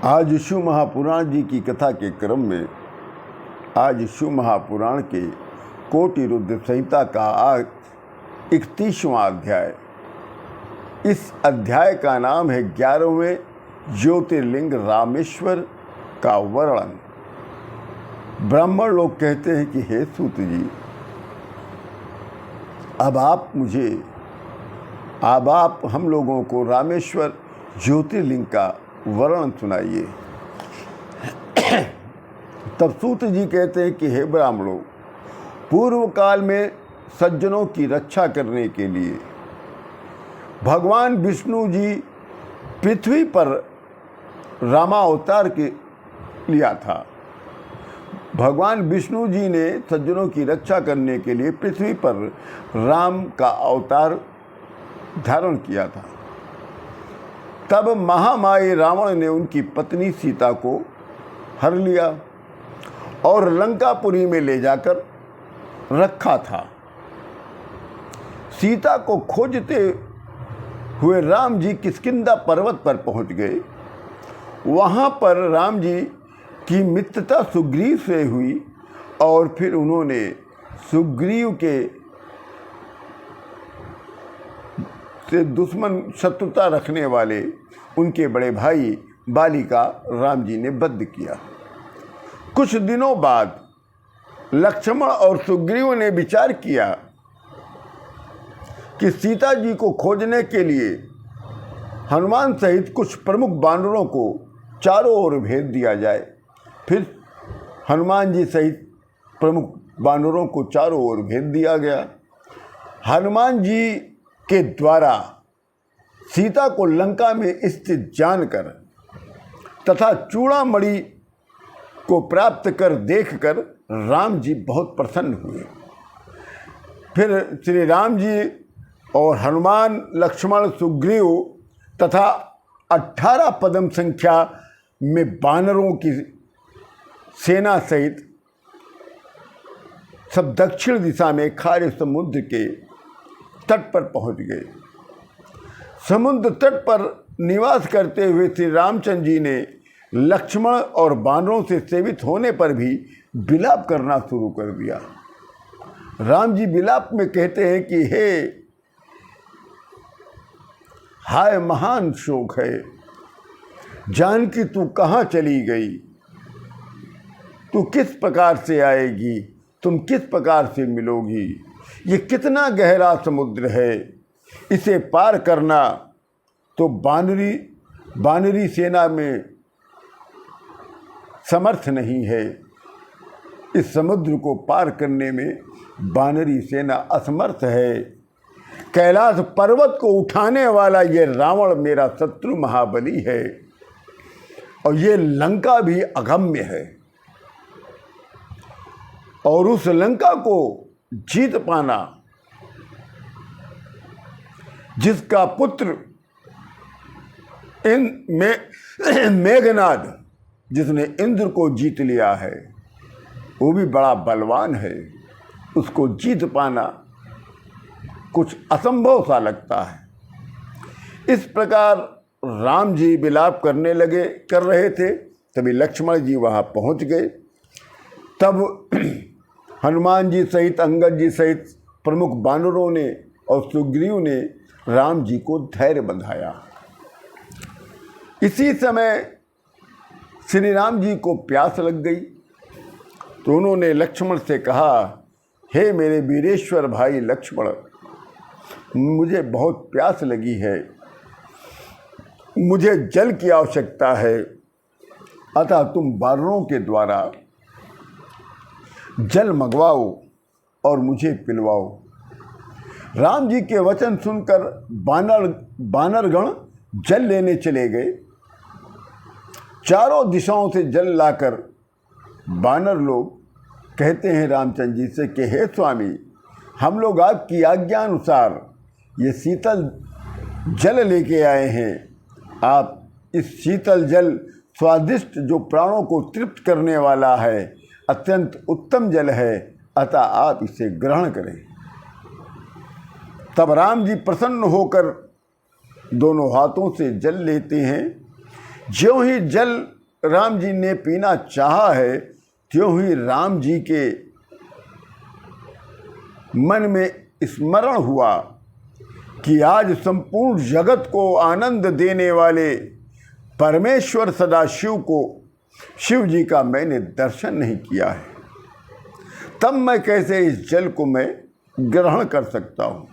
आज शिव महापुराण जी की कथा के क्रम में आज शिव महापुराण के कोटि रुद्र संहिता का आज 31वां अध्याय। इस अध्याय का नाम है 11वें ज्योतिर्लिंग रामेश्वर का वर्णन। ब्राह्मण लोग कहते हैं कि हे सूत जी, अब आप हम लोगों को रामेश्वर ज्योतिर्लिंग का वर्णन सुनाइए। तब सूत जी कहते हैं कि हे ब्राह्मणों, पूर्व काल में सज्जनों की रक्षा करने के लिए भगवान विष्णु जी पृथ्वी पर रामावतार के लिया था। भगवान विष्णु जी ने सज्जनों की रक्षा करने के लिए पृथ्वी पर राम का अवतार धारण किया था। तब महामाई रावण ने उनकी पत्नी सीता को हर लिया और लंकापुरी में ले जाकर रखा था। सीता को खोजते हुए राम जी किष्किंधा पर्वत पर पहुंच गए। वहां पर राम जी की मित्रता सुग्रीव से हुई और फिर उन्होंने सुग्रीव के से दुश्मन शत्रुता रखने वाले उनके बड़े भाई बाली का राम जी ने वध किया। कुछ दिनों बाद लक्ष्मण और सुग्रीव ने विचार किया कि सीता जी को खोजने के लिए हनुमान सहित कुछ प्रमुख बानरों को चारों ओर भेज दिया जाए। फिर हनुमान जी सहित प्रमुख बानरों को चारों ओर भेज दिया गया। हनुमान जी के द्वारा सीता को लंका में स्थित जानकर तथा चूड़ामणि को प्राप्त कर देखकर राम जी बहुत प्रसन्न हुए। फिर श्री राम जी और हनुमान, लक्ष्मण, सुग्रीव तथा 18 पदम संख्या में बानरों की सेना सहित सब दक्षिण दिशा में खारे समुद्र के तट पर पहुंच गए। समुद्र तट पर निवास करते हुए श्री रामचंद्र जी ने लक्ष्मण और बानरों से सेवित होने पर भी विलाप करना शुरू कर दिया। राम जी विलाप में कहते हैं कि हे हाय, महान शोक है, जानकी तू कहाँ चली गई, तू किस प्रकार से आएगी, तुम किस प्रकार से मिलोगी, ये कितना गहरा समुद्र है, इसे पार करना तो बानरी सेना में समर्थ नहीं है। इस समुद्र को पार करने में बानरी सेना असमर्थ है। कैलाश पर्वत को उठाने वाला ये रावण मेरा शत्रु महाबली है और ये लंका भी अगम्य है, और उस लंका को जीत पाना, जिसका पुत्र मेघनाद जिसने इंद्र को जीत लिया है, वो भी बड़ा बलवान है, उसको जीत पाना कुछ असंभव सा लगता है। इस प्रकार राम जी विलाप कर रहे थे। तभी लक्ष्मण जी वहाँ पहुँच गए। तब हनुमान जी सहित, अंगद जी सहित प्रमुख बानरों ने और सुग्रीव ने राम जी को धैर्य बंधाया। इसी समय श्री राम जी को प्यास लग गई तो उन्होंने लक्ष्मण से कहा, हे मेरे वीरेश्वर भाई लक्ष्मण, मुझे बहुत प्यास लगी है, मुझे जल की आवश्यकता है, अतः तुम बानरों के द्वारा जल मंगवाओ और मुझे पिलवाओ। राम जी के वचन सुनकर बानरगण जल लेने चले गए। चारों दिशाओं से जल लाकर बानर लोग कहते हैं रामचंद्र जी से कि हे स्वामी, हम लोग आपकी आज्ञा अनुसार ये शीतल जल लेके आए हैं। आप इस शीतल जल स्वादिष्ट, जो प्राणों को तृप्त करने वाला है, अत्यंत उत्तम जल है, अतः आप इसे ग्रहण करें। तब राम जी प्रसन्न होकर दोनों हाथों से जल लेते हैं। ज्यों ही जल राम जी ने पीना चाहा है, त्यों ही राम जी के मन में स्मरण हुआ कि आज संपूर्ण जगत को आनंद देने वाले परमेश्वर सदाशिव को, शिव जी का मैंने दर्शन नहीं किया है, तब मैं कैसे इस जल को मैं ग्रहण कर सकता हूँ।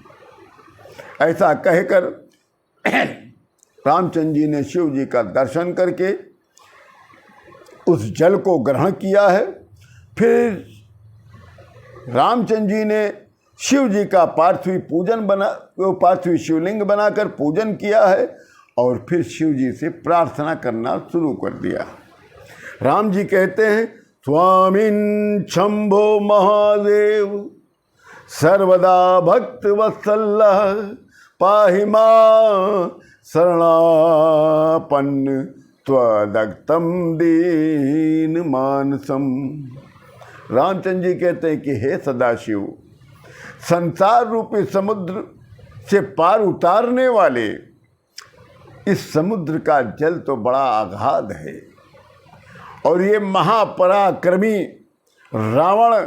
ऐसा कहकर रामचंद्र जी ने शिव जी का दर्शन करके उस जल को ग्रहण किया है। फिर रामचंद्र जी ने शिव जी का पार्थिव शिवलिंग बनाकर पूजन किया है और फिर शिव जी से प्रार्थना करना शुरू कर दिया। राम जी कहते हैं, स्वामिन शंभो महादेव सर्वदा भक्त वत्सल पाहि मां शरणापन्न त्वदक्तम दीन मानसम। रामचंद्र जी कहते हैं कि हे सदाशिव, संसार रूपी समुद्र से पार उतारने वाले इस समुद्र का जल तो बड़ा अगाध है और ये महापराक्रमी रावण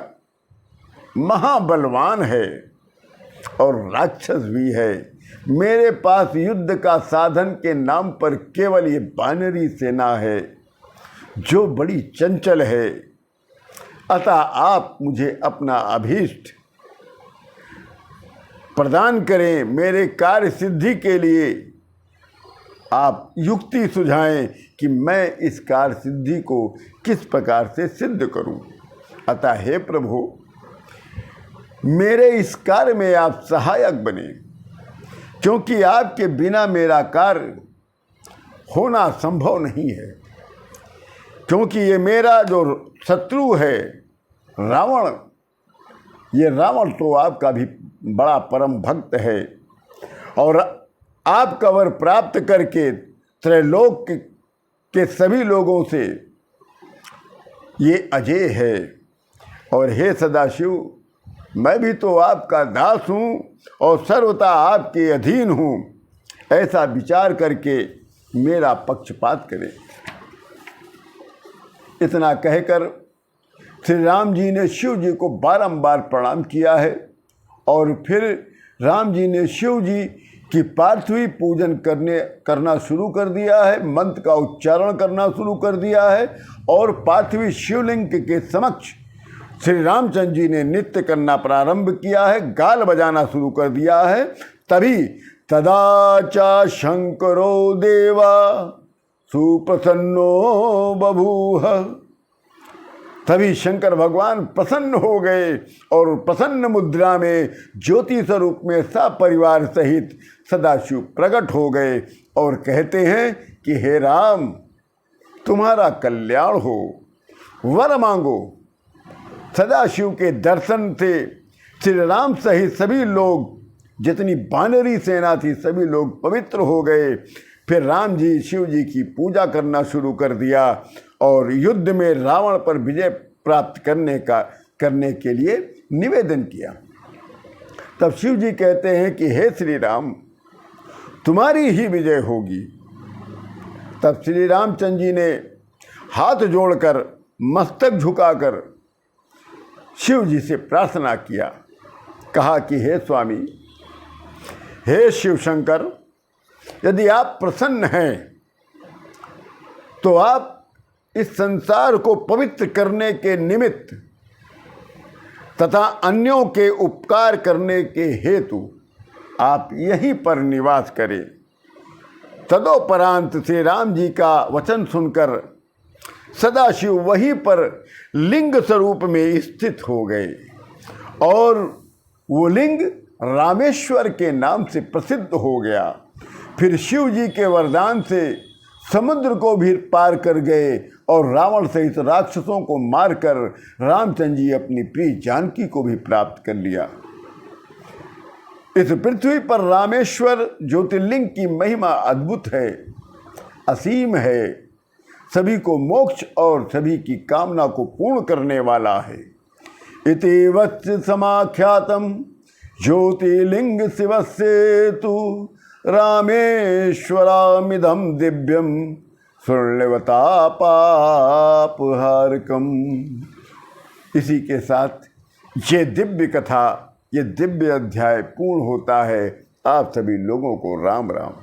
महाबलवान है और राक्षस भी है। मेरे पास युद्ध का साधन के नाम पर केवल ये वानरी सेना है जो बड़ी चंचल है। अतः आप मुझे अपना अभीष्ट प्रदान करें, मेरे कार्य सिद्धि के लिए आप युक्ति सुझाएं कि मैं इस कार्य सिद्धि को किस प्रकार से सिद्ध करूं। अतः हे प्रभु, मेरे इस कार्य में आप सहायक बने, क्योंकि आपके बिना मेरा कार्य होना संभव नहीं है। क्योंकि ये मेरा जो शत्रु है रावण, ये रावण तो आपका भी बड़ा परम भक्त है और आपका वर प्राप्त करके त्रैलोक के सभी लोगों से ये अजय है। और हे सदाशिव, मैं भी तो आपका दास हूँ और सर्वथा आपके अधीन हूँ। ऐसा विचार करके मेरा पक्षपात करें। इतना कहकर श्री राम जी ने शिव जी को बारंबार प्रणाम किया है और फिर राम जी ने शिव जी की पार्थिव पूजन करना शुरू कर दिया है, मंत्र का उच्चारण करना शुरू कर दिया है और पार्थिव शिवलिंग के समक्ष श्री रामचंद्र जी ने नृत्य करना प्रारंभ किया है, गाल बजाना शुरू कर दिया है। तभी तदाचा शंकरो देवा सुप्रसन्नो बभूव। तभी शंकर भगवान प्रसन्न हो गए और प्रसन्न मुद्रा में ज्योति स्वरूप में सपरिवार सहित सदाशिव प्रकट हो गए और कहते हैं कि हे राम, तुम्हारा कल्याण हो, वर मांगो। सदाशिव के दर्शन से श्री राम सहित सभी लोग, जितनी वानरी सेना थी, सभी लोग पवित्र हो गए। फिर राम जी शिव जी की पूजा करना शुरू कर दिया और युद्ध में रावण पर विजय प्राप्त करने के लिए निवेदन किया। तब शिव जी कहते हैं कि हे श्री राम, तुम्हारी ही विजय होगी। तब श्री रामचंद्र जी ने हाथ जोड़कर मस्तक झुकाकर शिव जी से प्रार्थना किया, कहा कि हे स्वामी, हे शिव शंकर, यदि आप प्रसन्न हैं तो आप इस संसार को पवित्र करने के निमित्त तथा अन्यों के उपकार करने के हेतु आप यहीं पर निवास करें। तदोपरांत श्री राम जी का वचन सुनकर सदाशिव वहीं पर लिंग स्वरूप में स्थित हो गए और वो लिंग रामेश्वर के नाम से प्रसिद्ध हो गया। फिर शिव जी के वरदान से समुद्र को भी पार कर गए और रावण सहित राक्षसों को मारकर रामचंद्र जी अपनी प्रिय जानकी को भी प्राप्त कर लिया। इस पृथ्वी पर रामेश्वर ज्योतिर्लिंग की महिमा अद्भुत है, असीम है, सभी को मोक्ष और सभी की कामना को पूर्ण करने वाला है। इति वत्स समाख्यातम ज्योतिर्लिंग शिवस्य तु रामेश्वरामिदं दिव्यम सुरण्यवता पापहारकम। इसी के साथ ये दिव्य कथा, ये दिव्य अध्याय पूर्ण होता है। आप सभी लोगों को राम राम।